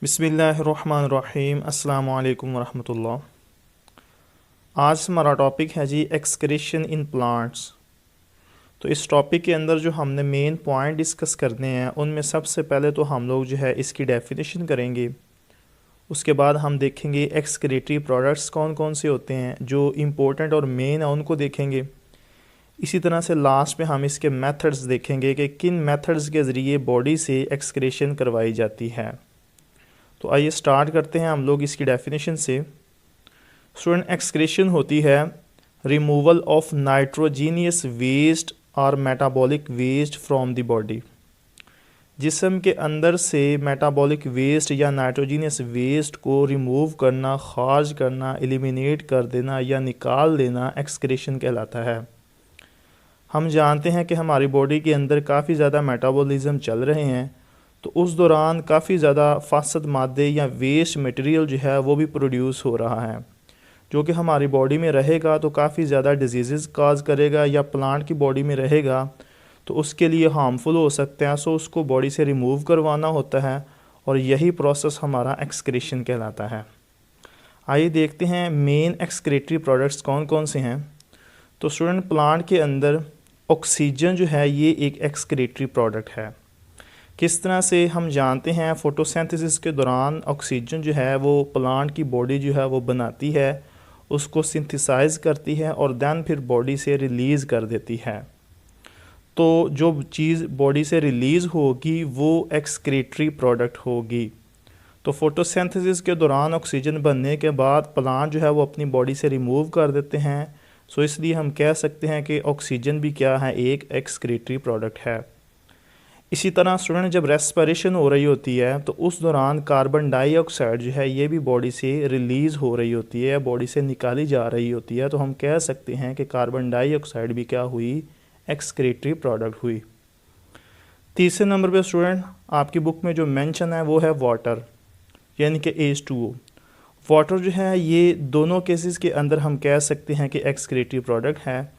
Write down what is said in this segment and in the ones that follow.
बिस्मिल्लाहिर्रहमानिर्रहीम अस्सलामु अलैकुम वरहमतुल्लाह। आज हमारा टॉपिक है जी एक्सक्रीशन इन प्लांट्स। तो इस टॉपिक के अंदर जो हमने मेन पॉइंट डिस्कस करने हैं उनमें सबसे पहले तो हम लोग जो है इसकी डेफिनेशन करेंगे। उसके बाद हम देखेंगे एक्सक्रीटरी प्रोडक्ट्स कौन कौन से होते हैं जो इम्पोर्टेंट और मेन है उनको देखेंगे। इसी तरह से लास्ट में हम इसके मेथड्स देखेंगे कि किन मेथड्स के ज़रिए बॉडी से एक्सक्रीशन करवाई जाती है। तो आइए स्टार्ट करते हैं हम लोग इसकी डेफिनेशन से। स्टूडेंट, एक्सक्रीशन होती है रिमूवल ऑफ नाइट्रोजीनियस वेस्ट और metabolic waste from the body. जिस्म के अंदर से मेटाबॉलिक वेस्ट या नाइट्रोजीनियस वेस्ट को रिमूव करना, खारिज करना, एलिमिनेट कर देना या निकाल देना एक्सक्रीशन कहलाता है। हम जानते हैं कि हमारी बॉडी के अंदर काफ़ी ज़्यादा मेटाबॉलिज्म चल रहे हैं, तो उस दौरान काफ़ी ज़्यादा फासद मादे या वेस्ट मटेरियल जो है वो भी प्रोड्यूस हो रहा है, जो कि हमारी बॉडी में रहेगा तो काफ़ी ज़्यादा डिजीज़ काज करेगा, या प्लांट की बॉडी में रहेगा तो उसके लिए हार्मफुल हो सकते हैं। सो उसको बॉडी से रिमूव करवाना होता है और यही प्रोसेस हमारा एक्सक्रीशन कहलाता है। आइए देखते हैं मेन एक्सक्रीटरी प्रोडक्ट्स कौन कौन से हैं। तो स्टूडेंट, प्लांट के अंदर ऑक्सीजन जो है ये एक एक्सक्रीटरी प्रोडक्ट है। किस तरह से हम जानते हैं, फ़ोटोसिंथेसिस के दौरान ऑक्सीजन जो है वो प्लांट की बॉडी जो है वो बनाती है, उसको सिंथेसाइज करती है और दैन फिर बॉडी से रिलीज़ कर देती है। तो जो चीज़ बॉडी से रिलीज़ होगी वो एक्सक्रीटरी प्रोडक्ट होगी। तो फ़ोटोसिंथेसिस के दौरान ऑक्सीजन बनने के बाद प्लांट जो है वो अपनी बॉडी से रिमूव कर देते हैं। सो इसलिए हम कह सकते हैं कि ऑक्सीजन भी क्या है, एक एक्सक्रीटरी प्रोडक्ट है। इसी तरह स्टूडेंट, जब रेस्पिरेशन हो रही होती है तो उस दौरान कार्बन डाइऑक्साइड जो है ये भी बॉडी से रिलीज़ हो रही होती है, बॉडी से निकाली जा रही होती है। तो हम कह सकते हैं कि कार्बन डाइऑक्साइड भी क्या हुई, एक्सक्रीटरी प्रोडक्ट हुई। तीसरे नंबर पे स्टूडेंट आपकी बुक में जो मेंशन है वो है वाटर, यानी कि H2O। वाटर जो है ये दोनों केसेस के अंदर हम कह सकते हैं कि एक्सक्रीटरी प्रोडक्ट है।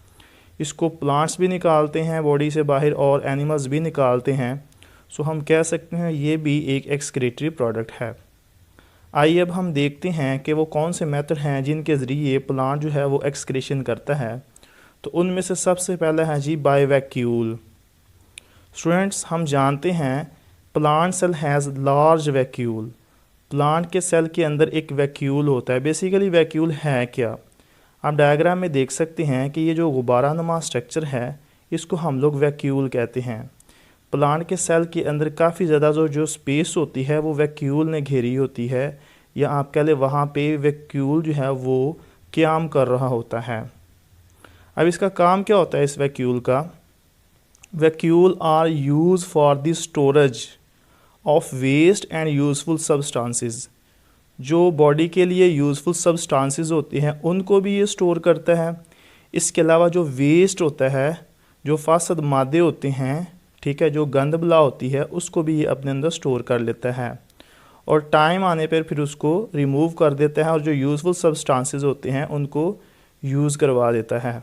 इसको प्लांट्स भी निकालते हैं बॉडी से बाहर और एनिमल्स भी निकालते हैं। सो हम कह सकते हैं ये भी एक एक्सक्रीटरी प्रोडक्ट है। आइए अब हम देखते हैं कि वो कौन से मेथड हैं जिनके ज़रिए प्लांट जो है वो एक्सक्रीशन करता है। तो उनमें से सबसे पहला है जी बाय वैक्यूल। स्टूडेंट्स, हम जानते हैं plant cell has large vacuole. Plant के सेल के अंदर एक वैक्यूल होता है। बेसिकली वैक्यूल है क्या, आप डायग्राम में देख सकते हैं कि ये जो गुब्बारा नुमा स्ट्रक्चर है इसको हम लोग वैक्यूल कहते हैं। प्लांट के सेल के अंदर काफ़ी ज़्यादा जो स्पेस होती है वो वैक्यूल ने घेरी होती है, या आप कह लें वहाँ पे वैक्यूल जो है वो क़याम कर रहा होता है। अब इसका काम क्या होता है इस वैक्यूल का? Vacuole are use for the storage of waste and useful substances. जो बॉडी के लिए यूज़फुल सब्सटेंसेस होती हैं उनको भी ये स्टोर करता है। इसके अलावा जो वेस्ट होता है, जो फासद मादे होते हैं, ठीक है, जो गंद बला होती है, उसको भी ये अपने अंदर स्टोर कर लेता है और टाइम आने पर फिर उसको रिमूव कर देता है और जो यूज़फुल सब्सटेंसेस होते हैं उनको यूज़ करवा देता है।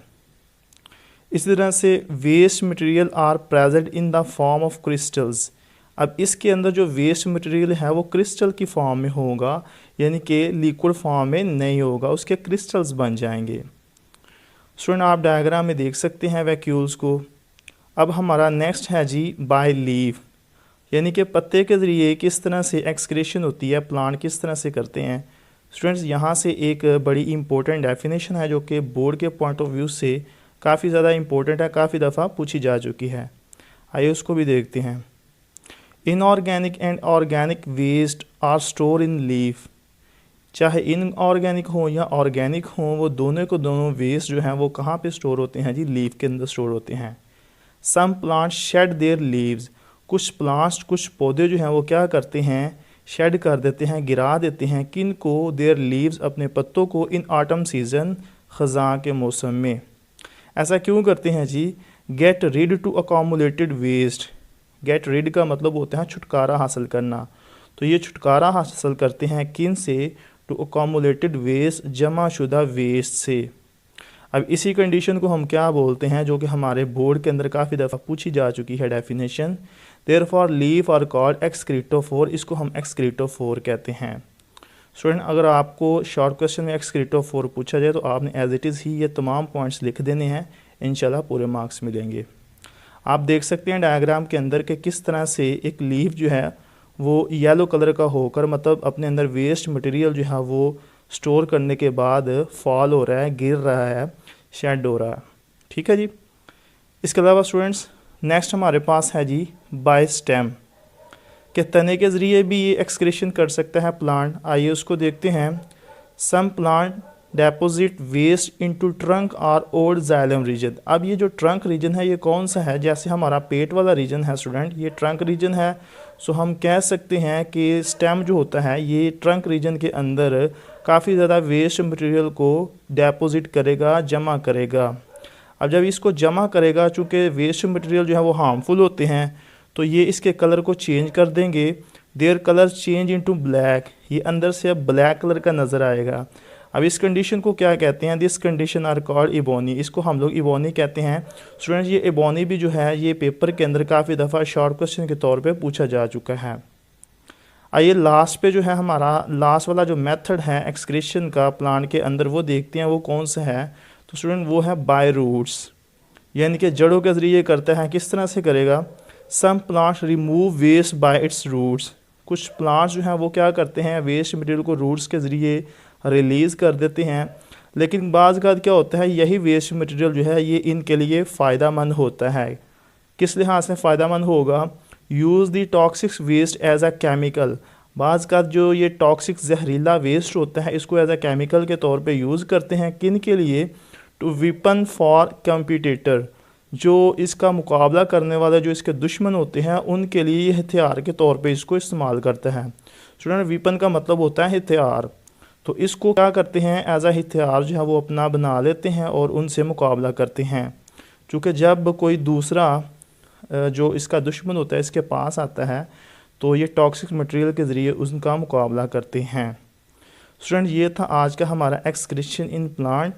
इसी तरह से waste material are present in the form of crystals. अब इसके अंदर जो वेस्ट मटेरियल है वो क्रिस्टल की फॉर्म में होगा, यानी कि लिक्विड फॉर्म में नहीं होगा, उसके क्रिस्टल्स बन जाएंगे। स्टूडेंट, आप डायग्राम में देख सकते हैं वैक्यूल्स को। अब हमारा नेक्स्ट है जी बाय लीफ, यानी कि पत्ते के ज़रिए किस तरह से एक्सक्रीशन होती है, प्लांट किस तरह से करते हैं। स्टूडेंट्स, यहाँ से एक बड़ी इंपॉर्टेंट डेफिनेशन है जो कि बोर्ड के पॉइंट ऑफ व्यू से काफ़ी ज़्यादा इंपॉर्टेंट है, काफ़ी दफ़ा पूछी जा चुकी है। आइए उसको भी देखते हैं। Inorganic and organic waste are store in leaf. चाहे इनऑर्गेनिक हो या ऑर्गेनिक हो, वो दोनों को दोनों वेस्ट जो हैं वो कहाँ पे स्टोर होते हैं जी, लीफ के अंदर स्टोर होते हैं। Some plants shed their leaves. कुछ प्लांट्स, कुछ पौधे जो हैं वो क्या करते हैं, शेड कर देते हैं, गिरा देते हैं। किन को? देयर लीव्स, अपने पत्तों को, इन ऑटम सीज़न, ख़ज़ां के मौसम में। ऐसा क्यों करते हैं जी? Get rid to accumulated waste. Get rid का मतलब होता है छुटकारा हासिल करना। तो ये छुटकारा हासिल करते हैं किन से? टू अकोमुलेटेड वेस्ट, जमा शुदा वेस्ट से। अब इसी कंडीशन को हम क्या बोलते हैं, जो कि हमारे बोर्ड के अंदर काफ़ी दफ़ा पूछी जा चुकी है definition, therefore leaf are called excretophore, इसको हम एक्सक्रीटोफोर कहते हैं। स्टूडेंट अगर आपको शॉर्ट क्वेश्चन में एक्सक्रीटोफोर पूछा जाए तो आपने एज इट इज़ ही ये तमाम पॉइंट्स लिख देने हैं, इंशाल्लाह पूरे मार्क्स मिलेंगे। आप देख सकते हैं डायग्राम के अंदर कि किस तरह से एक लीफ जो है वो येलो कलर का होकर मतलब अपने अंदर वेस्ट मटेरियल जो है वो स्टोर करने के बाद फॉल हो रहा है, गिर रहा है, शेड हो रहा है। ठीक है जी। इसके अलावा स्टूडेंट्स नेक्स्ट हमारे पास है जी बाय स्टेम, कि तने के ज़रिए भी ये एक्सक्रीशन कर सकता है प्लांट। आइए उसको देखते हैं। Some plant deposit waste into trunk और ओल्ड जाइलम रीजन। अब ये जो ट्रंक रीजन है ये कौन सा है? जैसे हमारा पेट वाला रीजन है स्टूडेंट, ये ट्रंक रीजन है। सो हम कह सकते हैं कि स्टेम जो होता है ये ट्रंक रीजन के अंदर काफ़ी ज़्यादा वेस्ट मटेरियल को डेपोजिट करेगा, जमा करेगा। अब जब इसको जमा करेगा, चूँकि वेस्ट मटेरियल जो है वो हार्मफुल होते हैं, तो ये इसके कलर को चेंज कर देंगे। Their colour change into black, ये अंदर से अब ब्लैक कलर का नज़र आएगा। अब इस कंडीशन को क्या कहते हैं? This condition are called ebony, इसको हम लोग इबोनी कहते हैं। स्टूडेंट्स ये इबोनी भी जो है ये पेपर के अंदर काफ़ी दफ़ा शॉर्ट क्वेश्चन के तौर पे पूछा जा चुका है। आइए लास्ट पे जो है हमारा लास्ट वाला जो मेथड है एक्सक्रीशन का प्लांट के अंदर वो देखते हैं वो कौन सा है। तो स्टूडेंट वो है बाय रूट्स, यानी कि जड़ों के ज़रिए करता है। किस तरह से करेगा? Some plants remove waste by its roots, कुछ प्लांट्स जो हैं वो क्या करते हैं वेस्ट मटेरियल को रूट्स के ज़रिए रिलीज़ कर देते हैं। लेकिन बाज़ का क्या होता है यही वेस्ट मटेरियल जो है ये इनके लिए फ़ायदा मंद होता है। किस लिहाज से फ़ायदा मंद होगा? Use the toxic waste as a chemical, बाज़ का जो ये टॉक्सिक जहरीला वेस्ट होता है इसको एज अ केमिकल के तौर पे यूज़ करते हैं। किन के लिए? टू वीपन फॉर कंपटीटर, जो इसका मुकाबला करने वाले जो इसके दुश्मन होते हैं उनके लिए ये हथियार के तौर पे इसको इस्तेमाल करता है। स्टूडेंट वीपन का मतलब होता है हथियार, तो इसको क्या करते हैं एज अ हथियार जो है वो अपना बना लेते हैं और उनसे मुकाबला करते हैं। चूँकि जब कोई दूसरा जो इसका दुश्मन होता है इसके पास आता है तो ये टॉक्सिक मटेरियल के ज़रिए उनका मुकाबला करते हैं। स्टूडेंट ये था आज का हमारा एक्सक्रीशन इन प्लांट।